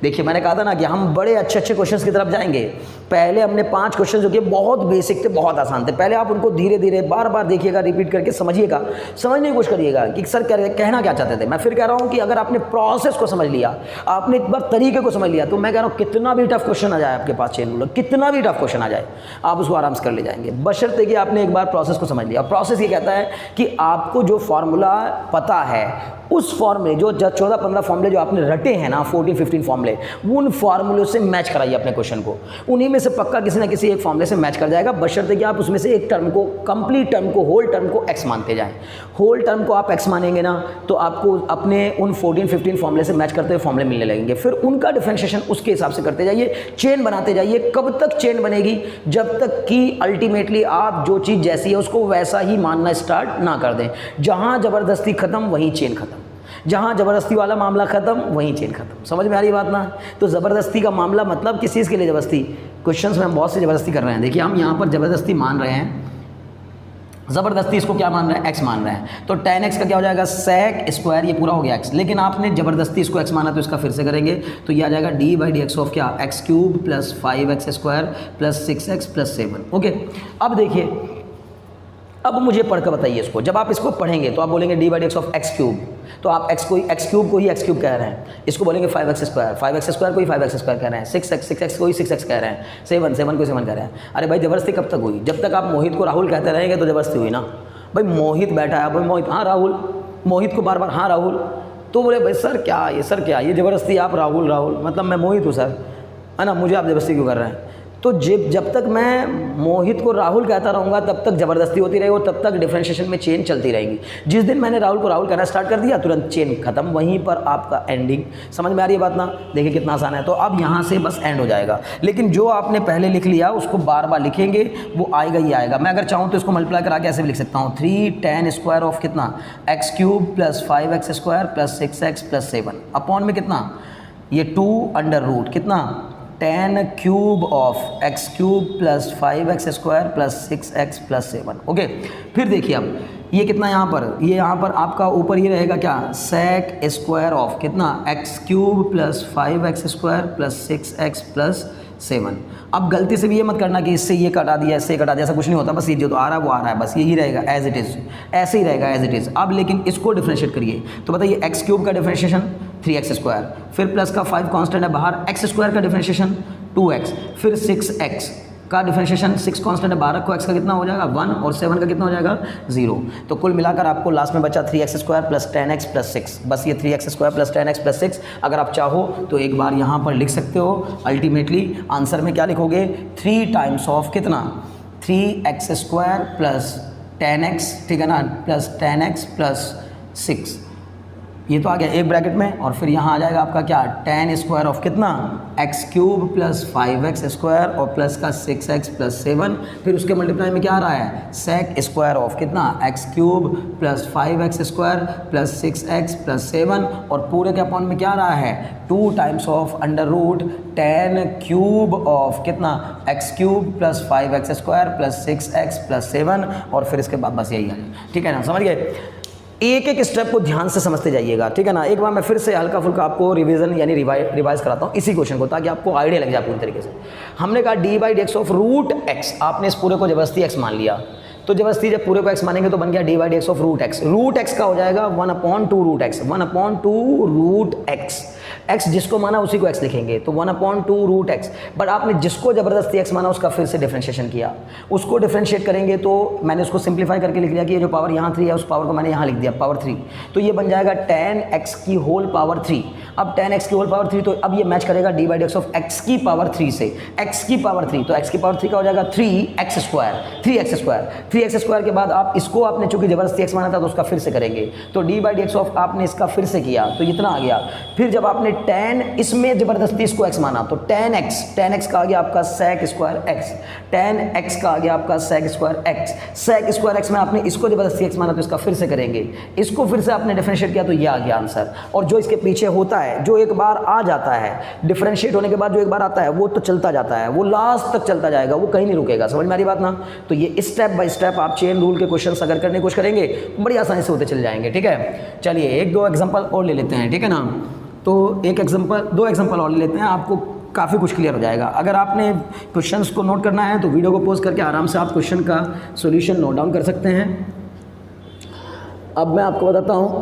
देखिए मैंने कहा था ना कि हम बड़े अच्छे अच्छे क्वेश्चंस की तरफ जाएंगे। पहले हमने 5 क्वेश्चन जो कि बहुत बेसिक थे, बहुत आसान थे, पहले आप उनको धीरे धीरे बार बार देखिएगा, रिपीट करके समझिएगा, समझने की कोशिश करिएगा कि सर कहना क्या चाहते थे। मैं फिर कह रहा हूँ कि अगर आपने प्रोसेस को समझ लिया, आपने एक बार तरीके को समझ लिया, तो मैं कह रहा हूँ कितना भी टफ क्वेश्चन आ जाए आपके पास चेन रूल, कितना भी टफ क्वेश्चन आ जाए आप उसको आराम से कर ले जाएंगे, बशर्ते कि आपने एक बार प्रोसेस को समझ लिया। प्रोसेस ये कहता है कि आपको जो फॉर्मूला पता है उस फॉर्मूले जो 14-15 फॉर्मूले जो आपने रटे हैं ना, 14-15 फॉर्मूले, उन फॉर्मूलों से मैच कराइए अपने क्वेश्चन को, उन्हीं में से पक्का किसी ना किसी एक फॉर्मूले से मैच कर जाएगा, बशर्ते कि आप उसमें से एक टर्म को, कंप्लीट टर्म को, होल टर्म को x मानते जाएं। होल टर्म को आप x मानेंगे ना तो आपको अपने उन 14-15 फॉर्मूले से मैच करते हुए फॉर्मूले मिलने लगेंगे, फिर उनका डिफरेंशिएशन उसके हिसाब से करते जाइए, चेन बनाते जाइए। कब तक चेन बनेगी? जब तक कि अल्टीमेटली आप जो चीज़ जैसी है उसको वैसा ही मानना स्टार्ट ना कर दें। जहाँ ज़बरदस्ती खत्म वहीं चेन खत्म। जहाँ ज़बरदस्ती वाला मामला ख़त्म वहीं चेन ख़त्म। समझ में आ रही बात ना? तो ज़बरदस्ती का मामला मतलब किस चीज़ के लिए ज़बरदस्ती? क्वेश्चंस में हम बहुत सी ज़बरदस्ती कर रहे हैं। देखिए हम यहाँ पर ज़बरदस्ती मान रहे हैं, ज़बरदस्ती इसको क्या मान रहे हैं? x मान रहे हैं। तो tan x का क्या हो जाएगा? sec स्क्वायर, ये पूरा हो गया x। लेकिन आपने ज़बरदस्ती इसको x माना तो इसका फिर से करेंगे, तो ये आ जाएगा d/dx ऑफ क्या? x cube plus 5x square plus 6x plus 7। Okay, अब देखिए, अब मुझे पढ़कर बताइए इसको। जब आप इसको पढ़ेंगे तो आप बोलेंगे d/dx ऑफ x क्यूब, तो आप x क्यूब को ही x क्यूब कह रहे हैं, इसको बोलेंगे 5x स्क्वायर को ही 5x स्क्वायर कह रहे हैं, 6x को ही 6x कह रहे हैं, 7 को 7 कह रहे हैं। अरे भाई ज़बरदस्ती कब तक हुई? जब तक आप मोहित को राहुल कहते रहेंगे तो ज़बरदस्ती हुई ना। भाई मोहित बैठा है, भाई मोहित, हाँ राहुल, मोहित को बार बार हाँ राहुल, तो बोले भाई सर क्या ये ज़बरदस्ती, आप राहुल मतलब मैं मोहित हूँ सर, है ना, मुझे आप ज़बरदस्ती क्यों कर रहे हैं? तो जब तक मैं मोहित को राहुल कहता रहूँगा तब तक ज़बरदस्ती होती रहेगी और तब तक डिफरेंशिएशन में चेन चलती रहेगी। जिस दिन मैंने राहुल को राहुल कहना स्टार्ट कर दिया तुरंत चेन खत्म, वहीं पर आपका एंडिंग। समझ में आ रही है बात ना? देखिए कितना आसान है। तो अब यहाँ से बस एंड हो जाएगा, लेकिन जो आपने पहले लिख लिया उसको बार बार लिखेंगे, वो आएगा ही आएगा। मैं अगर चाहूँ तो इसको मल्टीप्लाई करा के ऐसे भी लिख सकता हूँ, 3 tan स्क्वायर ऑफ कितना? x cube plus 5x square plus 6x plus 7 upon में कितना? ये 2 अंडर रूट कितना? tan cube of x cube plus 5x square plus 6x plus 7। Okay, फिर देखिए अब ये कितना यहाँ पर आपका ऊपर ये रहेगा क्या? sec स्क्वायर ऑफ कितना? x cube plus 5x square plus 6x plus 7। अब गलती से भी ये मत करना कि इससे ये कटा दिया, इससे कटा दिया, ऐसा कुछ नहीं होता। बस ये जो तो आ रहा है वो आ रहा है, बस यही रहेगा एज इट इज़, ऐसे ही रहेगा एज इट इज़। अब लेकिन इसको डिफरेंशिएट करिए तो बताइए, x क्यूब का डिफरेंशिएशन 3x स्क्वायर, फिर प्लस का 5 कांस्टेंट है बाहर, x स्क्वायर का डिफरेंशिएशन 2x, फिर 6x का डिफरेंशिएशन 6 कांस्टेंट है बाहर को, x का कितना हो जाएगा 1 और 7 का कितना हो जाएगा 0। तो कुल मिलाकर आपको लास्ट में बचा 3x square plus 10x plus 6। बस ये 3x square plus 10x plus 6 अगर आप चाहो तो एक बार यहाँ पर लिख सकते हो। अल्टीमेटली आंसर में क्या लिखोगे? 3 टाइम्स ऑफ कितना? 3x स्क्वायर प्लस 10x, ठीक है ना, प्लस 10x प्लस 6, ये तो आ गया एक ब्रैकेट में, और फिर यहाँ आ जाएगा आपका क्या? tan स्क्वायर ऑफ कितना? x cube plus 5x square और प्लस का 6x प्लस 7, फिर उसके मल्टीप्लाई में क्या आ रहा है? sec स्क्वायर ऑफ कितना? x cube plus 5x square plus 6x plus 7, और पूरे के अपॉन में क्या आ रहा है? 2 times of under root tan cube of कितना? x cube plus 5x square plus 6x plus 7, और फिर इसके बाद बस यही है। ठीक है ना, समझ गए? एक एक स्टेप को ध्यान से समझते जाइएगा, ठीक है ना। एक बार मैं फिर से हल्का फुल्का आपको रिवीजन यानी रिवाइज कराता हूँ इसी क्वेश्चन को, ताकि आपको आइडिया लग जाए पूरी तरीके से। हमने कहा d/dx ऑफ रूट x, आपने इस पूरे को जबरदस्ती x मान लिया, तो जबरदस्ती जब पूरे को x मानेंगे तो बन गया d/dx of root x। Root x का हो जाएगा 1/2 root x, 1/2 root x। x जिसको माना उसी को x लिखेंगे, तो 1/2 रूट x। बट आपने जिसको ज़बरदस्ती x माना उसका फिर से डिफरेंशिएशन किया, उसको डिफरेंशिएट करेंगे तो मैंने उसको सिंप्लीफाई करके लिख लिया कि ये जो पावर यहाँ 3 है उस पावर को मैंने यहाँ लिख दिया पावर 3, तो ये बन जाएगा tan x की होल पावर 3। अब tan x की होल पावर 3, तो अब ये मैच करेगा d/dx ऑफ x की पावर 3 से, x की पावर 3, तो x की पावर 3 का हो जाएगा 3x स्क्वायर के बाद आप इसको आपने चूंकि ज़बरदस्ती x माना था तो उसका फिर से करेंगे, तो d/dx ऑफ आपने इसका फिर से किया तो इतना आ गया। फिर जब आपने tan इसमें ज़बरदस्ती इसको x माना तो tan x का आ गया आपका sec square x, tan x का आ गया आपका sec square x। sec square x में आपने इसको ज़बरदस्ती x माना तो इसका फिर से करेंगे, इसको फिर से आपने डिफरेंशिएट किया तो ये आ गया आंसर। और जो इसके पीछे होता है, जो एक बार आ जाता है डिफरेंशिएट होने के बाद जो एक बार आता है वो तो चलता जाता है, वो लास्ट तक चलता जाएगा, वो कहीं नहीं रुकेगा। समझ में आ रही बात ना? तो ये स्टेप बाय स्टेप आप चेन रूल के क्वेश्चंस अगर करने की कोशिश करेंगे बड़ी आसानी से होते चले जाएंगे। ठीक है, चलिए एक दो एग्जांपल और ले लेते हैं, ठीक है ना। तो दो एग्जांपल और ले लेते हैं, आपको काफ़ी कुछ क्लियर हो जाएगा। अगर आपने क्वेश्चंस को नोट करना है तो वीडियो को पॉज करके आराम से आप क्वेश्चन का सॉल्यूशन नोट डाउन कर सकते हैं। अब मैं आपको बताता हूँ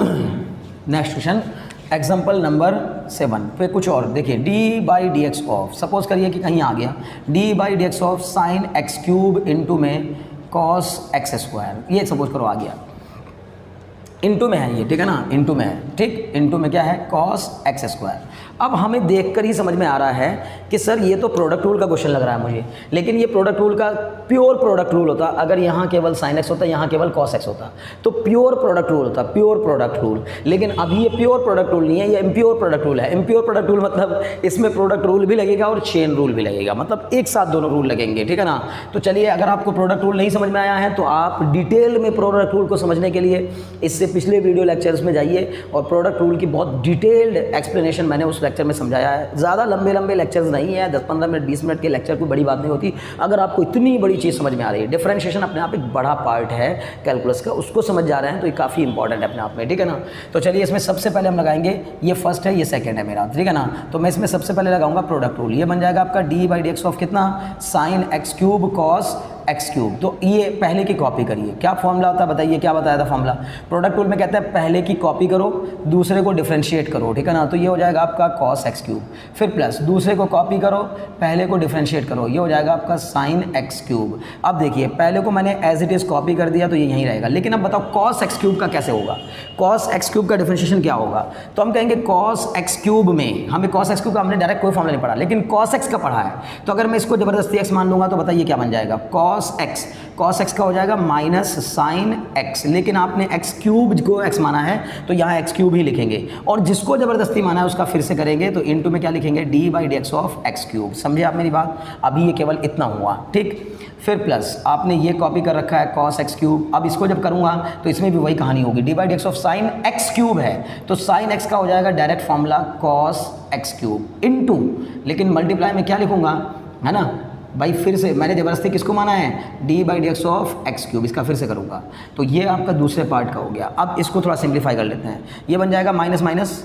नेक्स्ट क्वेश्चन, एग्जाम्पल नंबर 7 पे कुछ और देखिए, d/dx ऑफ, सपोज करिए कि कहीं आ गया d/dx of sine x cube into में कॉस x स्क्वायर, ये सपोज करो आ गया, इंटू में है ये, ठीक है ना, इंटू में है, ठीक, इंटू में क्या है कॉस x स्क्वायर। अब हमें देखकर ही समझ में आ रहा है कि सर ये तो प्रोडक्ट रूल का क्वेश्चन लग रहा है मुझे, लेकिन ये प्रोडक्ट रूल का प्योर प्रोडक्ट रूल होता अगर यहाँ केवल साइन x होता, यहाँ केवल कॉस x होता, तो प्योर प्रोडक्ट रूल होता, प्योर प्रोडक्ट रूल। लेकिन अभी ये प्योर प्रोडक्ट रूल नहीं है, ये इम्प्योर प्रोडक्ट रूल है। इम्प्योर प्रोडक्ट रूल मतलब इसमें प्रोडक्ट रूल भी लगेगा और चेन रूल भी लगेगा, मतलब एक साथ दोनों रूल लगेंगे, ठीक है ना। तो चलिए, अगर आपको प्रोडक्ट रूल नहीं समझ में आया है तो आप डिटेल में प्रोडक्ट रूल को समझने के लिए इससे पिछले वीडियो लेक्चर्स में जाइए और प्रोडक्ट रूल की बहुत डिटेल्ड एक्सप्लेनेशन मैंने उस लेक्चर में समझाया है। ज़्यादा लंबे लेक्चर्स नहीं है, 10-15 मिनट 20 मिनट के लेक्चर कोई बड़ी बात नहीं होती। अगर आपको इतनी बड़ी चीज़ समझ में आ रही है, डिफरेंशिएशन अपने आप एक बड़ा पार्ट है कैलकुलस का, उसको समझ जा रहे हैं तो ये काफ़ी इंपॉर्टेंट है अपने आप में, ठीक है ना। तो चलिए इसमें सबसे पहले हम लगाएंगे, ये फर्स्ट है ये सेकंड है मेरा, ठीक है ना। तो मैं इसमें सबसे पहले लगाऊंगा प्रोडक्ट रूल। ये बन जाएगा आपका d/dx ऑफ कितना, sin x³ cos x³। तो ये पहले की कॉपी करिए। क्या फॉर्मूला होता है बताइए, क्या बताया था फॉर्मूला? प्रोडक्ट रूल में कहते हैं पहले की कॉपी करो, दूसरे को डिफरेंशिएट करो, ठीक है ना। तो ये हो जाएगा आपका cos x³, फिर प्लस दूसरे को कॉपी करो, पहले को डिफरेंशिएट करो, ये हो जाएगा आपका sin x³। अब देखिए पहले को मैंने एज इट इज़ कॉपी कर दिया तो ये यहीं रहेगा, लेकिन अब बताओ cos x³ का कैसे होगा? cos x³ का डिफरेंशिएशन क्या होगा? तो हम कहेंगे cos x³ में, हमें cos x³ का हमने डायरेक्ट कोई फॉर्मूला नहीं पढ़ा, लेकिन cos x का पढ़ा है। तो अगर मैं इसको ज़बरदस्ती x मान लूँगा तो बताइए क्या बन जाएगा? cos x का हो जाएगा माइनस sin x, लेकिन आपने x³ को x माना है तो यहाँ x³ ही लिखेंगे, और जिसको ज़बरदस्ती माना है उसका फिर से करेंगे तो इनटू में क्या लिखेंगे, d/dx ऑफ x³। समझे आप मेरी बात? अभी ये केवल इतना हुआ, ठीक। फिर प्लस आपने ये कॉपी कर रखा है cos x³। अब इसको जब करूँगा तो इसमें भी वही कहानी होगी, d/dx ऑफ sin x³ है तो sin x का हो जाएगा direct formula cos x³ into, लेकिन मल्टीप्लाई में क्या लिखूँगा, है ना भाई, फिर से मैंने ज़बरदस्ती किसको माना है, d/dx ऑफ x³। इसका फिर से करूँगा तो ये आपका दूसरे पार्ट का हो गया। अब इसको थोड़ा सिंप्लीफाई कर लेते हैं। ये बन जाएगा minus minus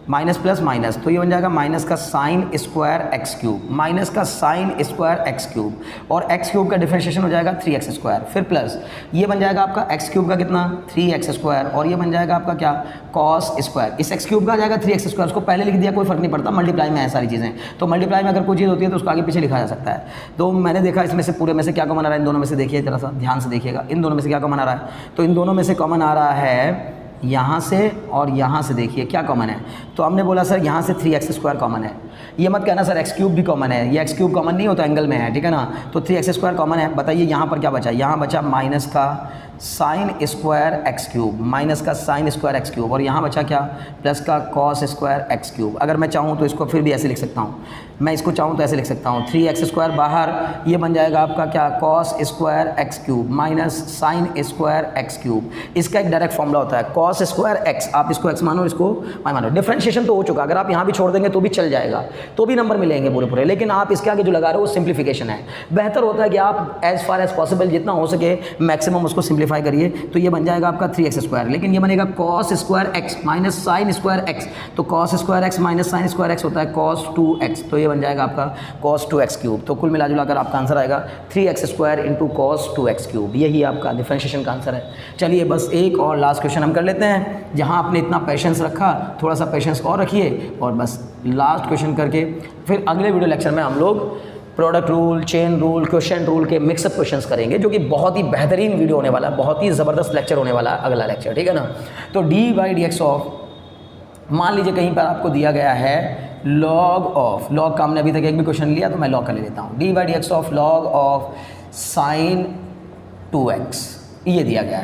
minus plus minus, तो ये बन जाएगा माइनस का sin स्क्वायर x³, माइनस का sin स्क्वायर x³, और x³ का डिफरेंशिएशन हो जाएगा 3x², फिर प्लस ये बन जाएगा आपका x³ का कितना, 3x², और ये बन जाएगा आपका क्या, cos स्क्वायर। इस x³ का आ जाएगा 3x², उसको पहले लिख दिया कोई फर्क नहीं पड़ता, मल्टीप्लाई में है सारी चीज़ें। तो मल्टीप्लाई में अगर कोई चीज़ होती है तो उसको आगे पीछे लिखा जा सकता है। तो मैंने देखा इसमें से पूरे में से क्या कॉमन आ रहा है, इन दोनों में से देखिए जरा सा ध्यान से देखिएगा, इन दोनों में से क्या कॉमन आ रहा है। तो इन दोनों में से कॉमन आ रहा है यहाँ से और यहाँ से, देखिए क्या कॉमन है। तो हमने बोला सर यहाँ से 3x² कॉमन है, ये मत कहना सर x³ भी कॉमन है, ये x³ कॉमन नहीं होता, एंगल में है, ठीक है ना। तो 3x² कॉमन है। बताइए यहाँ पर क्या बचा, यहाँ बचा माइनस का sin स्क्वायर x³, माइनस का sin स्क्वायर x³, और यहाँ बचा क्या, प्लस का cos स्क्वायर x³। अगर मैं चाहूँ तो इसको फिर भी ऐसे लिख सकता हूँ, मैं इसको चाहूँ तो ऐसे लिख सकता हूँ, 3x² बाहर, ये बन जाएगा आपका क्या, cos square x³ minus sin square x³। इसका एक डायरेक्ट फॉर्मूला होता है cos स्क्वायर x, आप इसको x मानो, इसको y मानो। डिफरेंशिएशन तो हो चुका, अगर आप यहाँ भी छोड़ देंगे तो भी चल जाएगा, तो भी नंबर मिलेंगे पूरे पूरे, लेकिन आप इसके आगे जो लगा रहे हो वो सिंप्लीफिकेशन है। बेहतर होता है कि आप एज फार एज पॉसिबल जितना हो सके मैक्सिमम उसको सिंप्लीफाई करिए। तो ये बन जाएगा आपका 3x², लेकिन ये बनेगा cos square x minus sin square x, तो cos square x minus sin square x होता है cos 2x, तो ये बन जाएगा आपका cos 2x³। तो कुल मिला जुलाकर आपका आंसर आएगा 3x² इंटू cos 2x³। यही आपका डिफरेंशिएशन का आंसर है। चलिए बस एक और लास्ट क्वेश्चन हम कर लेते हैं। जहाँ आपने इतना पेशेंस रखा, थोड़ा सा पेशेंस और रखिए, और बस लास्ट क्वेश्चन करके फिर अगले वीडियो लेक्चर में हम लोग product rule, chain rule, question rule के मिक्सअप क्वेश्चंस करेंगे, जो कि बहुत ही बेहतरीन वीडियो होने वाला है, बहुत ही ज़बरदस्त लेक्चर होने वाला है अगला लेक्चर, ठीक है ना। तो d/dx ऑफ, मान लीजिए कहीं पर आपको दिया गया है लॉग ऑफ, लॉग का हमने अभी तक एक भी क्वेश्चन लिया तो मैं लॉग कर ले लेता हूँ, d/dx of log of sin 2x, ये दिया गया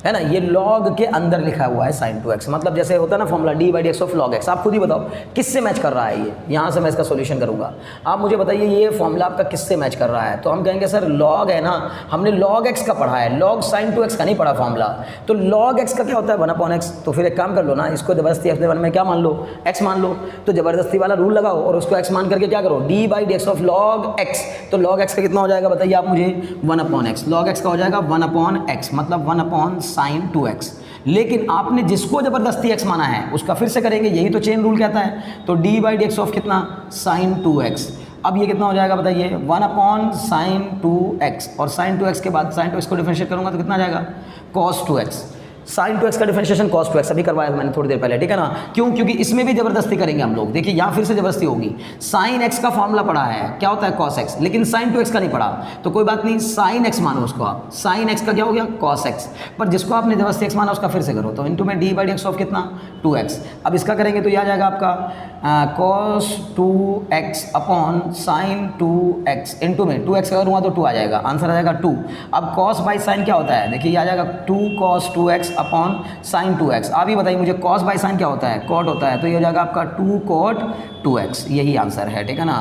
है ना। ये लॉग के अंदर लिखा हुआ है sin 2x, मतलब जैसे होता है ना formula d/dx of log x। आप खुद ही बताओ किससे मैच कर रहा है ये, यहाँ से मैं इसका सॉल्यूशन करूँगा, आप मुझे बताइए ये फॉर्मूला आपका किससे मैच कर रहा है। तो हम कहेंगे सर log है ना, हमने log x का पढ़ा है, log sin 2x का नहीं पढ़ा फॉर्मूला। तो log x का क्या होता है, 1/x। तो फिर एक काम कर लो ना, इसको ज़बरदस्ती अपने मन में क्या मान लो, x मान लो, तो ज़बरदस्ती वाला रूल लगाओ और उसको x मान करके क्या करो, d/dx ऑफ log x। तो log x का कितना हो जाएगा बताइए आप मुझे, 1/x। log x का हो जाएगा 1/x, मतलब 1/sin 2x। लेकिन आपने जिसको ज़बरदस्ती x माना है उसका फिर से करेंगे, यही तो चेन रूल कहता है। तो d/dx ऑफ कितना, sin 2x। अब ये कितना हो जाएगा बताइए, 1/sin 2x, और sin 2x के बाद sin 2x को डिफरेंशिएट करूँगा तो कितना आ जाएगा, cos 2x। sin 2x का डिफरेंशिएशन cos 2x अभी करवाया मैंने थोड़ी देर पहले, ठीक है ना। क्यों, क्योंकि इसमें भी ज़बरदस्ती करेंगे हम लोग। देखिए यहाँ फिर से ज़बरदस्ती होगी, sin x का फॉर्मूला पढ़ा है, क्या होता है cos x, लेकिन sin 2x का नहीं पढ़ा, तो कोई बात नहीं, sin x मानो उसको आप, sin x का क्या हो गया, cos x। पर जिसको आपने ज़बरदस्ती x माना उसका फिर से करो, तो इनटू में d/dx ऑफ कितना, 2x। अब इसका करेंगे तो यह आ जाएगा आपका cos 2x upon sin 2x, into में 2x का करूँगा तो 2 आ जाएगा, आंसर आ जाएगा 2। अब cos बाई sin क्या होता है, देखिए ये आ जाएगा 2 cos 2x upon sin 2x। आप ही बताइए मुझे cos बाई sin क्या होता है, cot होता है, तो ये हो जाएगा आपका 2 cot 2x, यही आंसर है, ठीक है ना।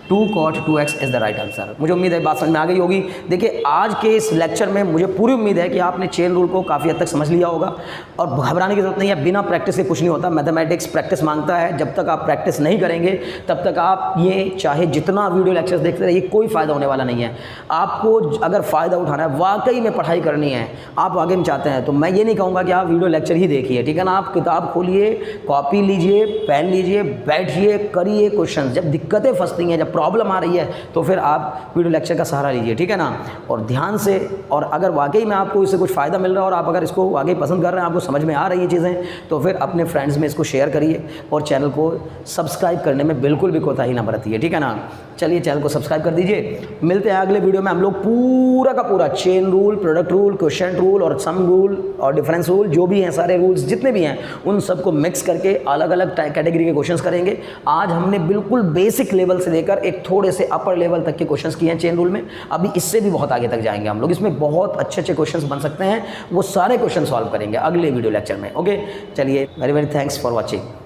2 cot 2x is the right answer. मुझे उम्मीद है बात समझ में आ गई होगी। देखिए आज के इस लेक्चर में मुझे पूरी उम्मीद है कि आपने चेन रूल को काफ़ी हद तक समझ लिया होगा और घबराने की जरूरत नहीं है। बिना प्रैक्टिस के कुछ नहीं होता। मैथमेटिक्स प्रैक्टिस मांगता है। जब तक आप प्रैक्टिस नहीं करेंगे तब तक आप ये चाहे जितना वीडियो लेक्चर्स देखते रहिए, कोई फ़ायदा होने वाला नहीं है। आपको अगर फ़ायदा उठाना है, वाकई में पढ़ाई करनी है, आप आगे में चाहते हैं, तो मैं ये नहीं कहूँगा कि आप वीडियो लेक्चर ही देखिए, ठीक है ना। आप किताब खोलिए, कॉपी लीजिए, पेन लीजिए, बैठिए, करिए क्वेश्चन। जब दिक्कतें फंसती हैं, जब प्रॉब्लम आ रही है, तो फिर आप वीडियो लेक्चर का सहारा लीजिए, ठीक है ना। और ध्यान से, और अगर वाकई में आपको इससे कुछ फ़ायदा मिल रहा है और आप अगर इसको वाकई पसंद कर रहे हैं, आपको समझ में आ रही है चीज़ें, तो फिर अपने फ्रेंड्स में इसको शेयर करिए और चैनल को सब्सक्राइब करने में बिल्कुल भी कोताही ना बरतिए, ठीक है ना। चलिए चैनल को सब्सक्राइब कर दीजिए। मिलते हैं अगले वीडियो में। हम लोग पूरा का पूरा chain rule, product rule, question rule और सम रूल और डिफरेंस रूल, जो भी हैं सारे रूल्स जितने भी हैं, उन सबको मिक्स करके अलग अलग कैटेगरी के क्वेश्चंस करेंगे। आज हमने बिल्कुल बेसिक लेवल से लेकर एक थोड़े से अपर लेवल तक के क्वेश्चंस किए हैं चेन रूल में। अभी इससे भी बहुत आगे तक जाएंगे हम लोग। इसमें बहुत अच्छे अच्छे क्वेश्चंस बन सकते हैं। वो सारे क्वेश्चन सॉल्व करेंगे अगले वीडियो लेक्चर में। ओके, चलिए, very very thanks for watching.